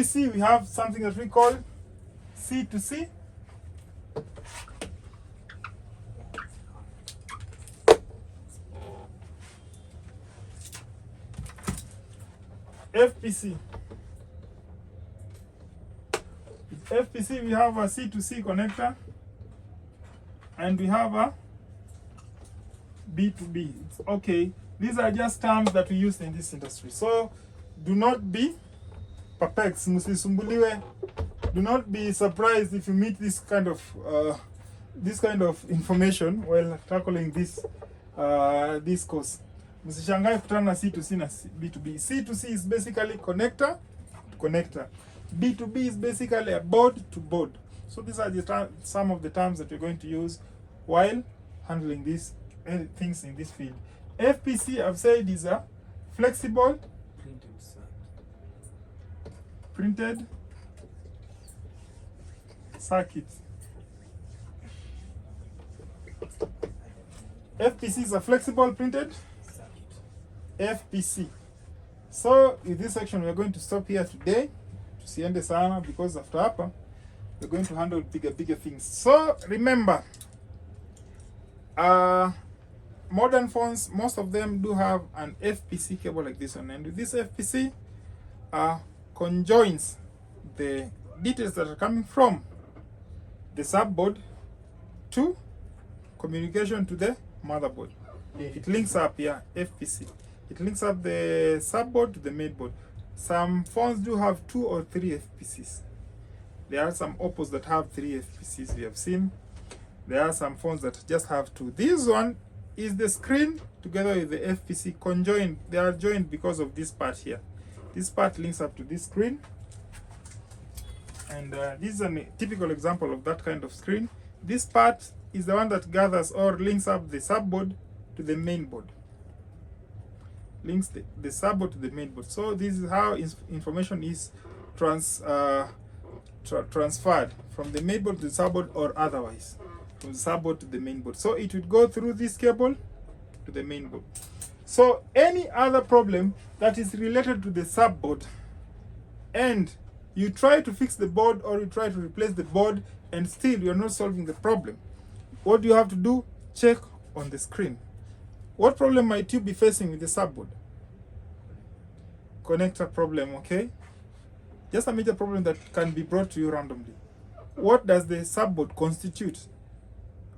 FPC, we have something that we call C to C. FPC. With FPC, we have a C to C connector, and we have a B to B. It's okay. These are just terms that we use in this industry. So do not be perplexed, musisumbuliwe. Do not be surprised if you meet this kind of information while tackling this this course. Msishangae kutana na C to C na B to B. C to C is basically connector to connector. B to B is basically a board to board. So these are some of the terms that we're going to use while handling these things in this field. FPC, I've said, is a flexible printed circuit. FPC is a flexible printed FPC. So in this section we're going to stop here today. Tusiende sana, because after hapa we're going to handle bigger things. So remember, modern phones, most of them do have an FPC cable like this one, and with this FPC conjoins the details that are coming from the subboard to communication to the motherboard. It links up here, FPC. It links up the subboard to the mainboard. Some phones do have 2 or 3 FPCs. There are some Oppos that have 3 FPCs, we have seen. There are some phones that just have 2. This one is the screen together with the FPC conjoined. They are joined because of this part here. This part links up to this screen. And this is a typical example of that kind of screen. This part is the one that gathers or links up the subboard to the mainboard. Links the subboard to the mainboard. So this is how information is transferred from the mainboard to the subboard, or otherwise from the subboard to the mainboard. So it would go through this cable to the mainboard. So any other problem that is related to the subboard, and you try to fix the board or you try to replace the board and still you're not solving the problem, what do you have to do? Check on the screen. What problem might you be facing with the subboard? Connector problem, okay? Just a major problem that can be brought to you randomly. What does the subboard constitute?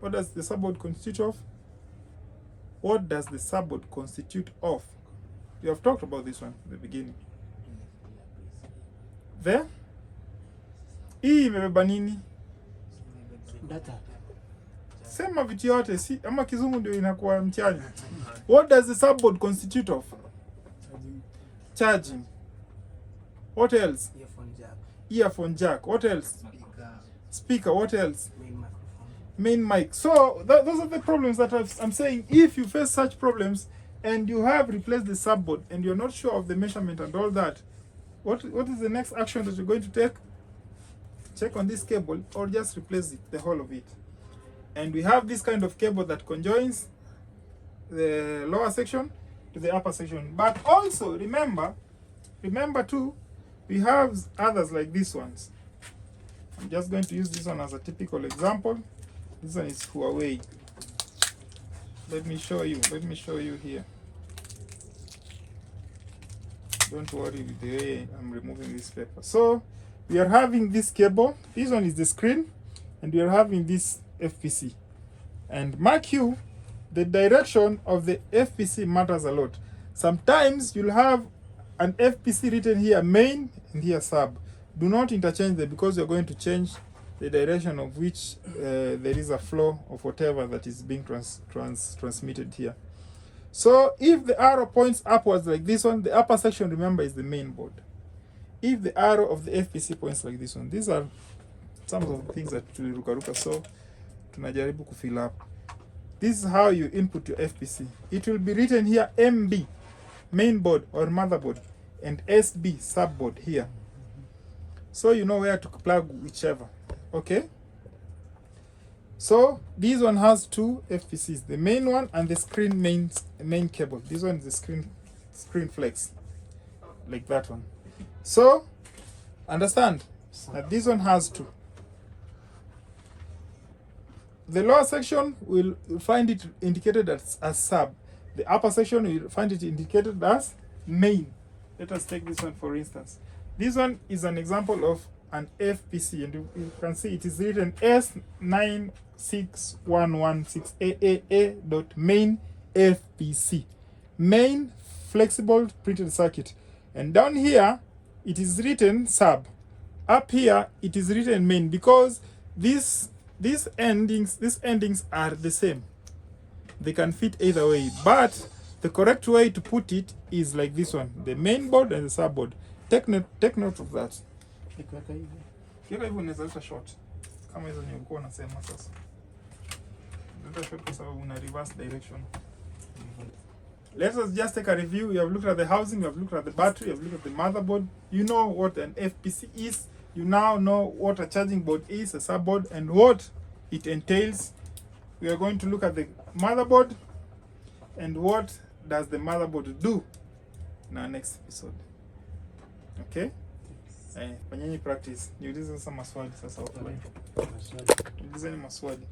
What does the subboard constitute of? What does the subboard constitute of? You have talked about this one at the beginning. There? Hii imebeba nini? Data. Sema vitu yote, si ama kizungu ndio inakuwa mtihani. What does the subboard constitute of? Charging. What else? Earphone jack. Earphone jack. What else? Speaker. What else? Main microphone. Main mic. So those are the problems that I'm saying. If you face such problems and you have replaced the subboard and you're not sure of the measurement and all that, what is the next action that you're going to take? Check on this cable or just replace it, the whole of it. And we have this kind of cable that conjoins the lower section to the upper section. But also remember too, we have others like these ones. I'm just going to use this one as a typical example. This one is Huawei. Let me show you here. Don't worry with the way I'm removing this paper. So we are having this cable. This one is the screen, and we are having this FPC. And mark you, the direction of the FPC matters a lot. Sometimes you'll have an FPC written here main and here sub. Do not interchange them, because you're going to change the direction of which there is a flow of whatever that is being transmitted here. So if the arrow points upwards like this one, the upper section, remember, is the main board. If the arrow of the FPC points like this one, these are some of the things that tulirukaruka, so tunajaribu kufill up. This is how you input your FPC. It will be written here MB, main board or motherboard, and SB, subboard here. So you know where to plug whichever. Okay? So this one has 2 FPCs, the main one and the screen main cable. This one is the screen flex, like that one. So Understand? That this one has 2. The lower section will find it indicated as sub. The upper section will find it indicated as main. Let us take this one for instance. This one is an example of an FPC, and you can see it is written S96116AAA.main FPC. Main flexible printed circuit. And down here it is written sub. Up here it is written main, because these endings are the same. They can fit either way, but the correct way to put it is like this one: the main board and the subboard. Take note of that. Nikiweka hivi. Kiweka hivi unaweza leta short. Kama hizo nilikuwa nasema sasa. Leta short kwa sababu una reverse direction. Let us just take a review. We have looked at the housing, we have looked at the battery, we have looked at the motherboard. You know what an FPC is. You now know what a charging board is, a subboard, and what it entails. We are going to look at the motherboard and what does the motherboard do in our next episode. Okay? Fanyeni practice. Niulize sasa maswali sasa offline. Niulizeni maswali.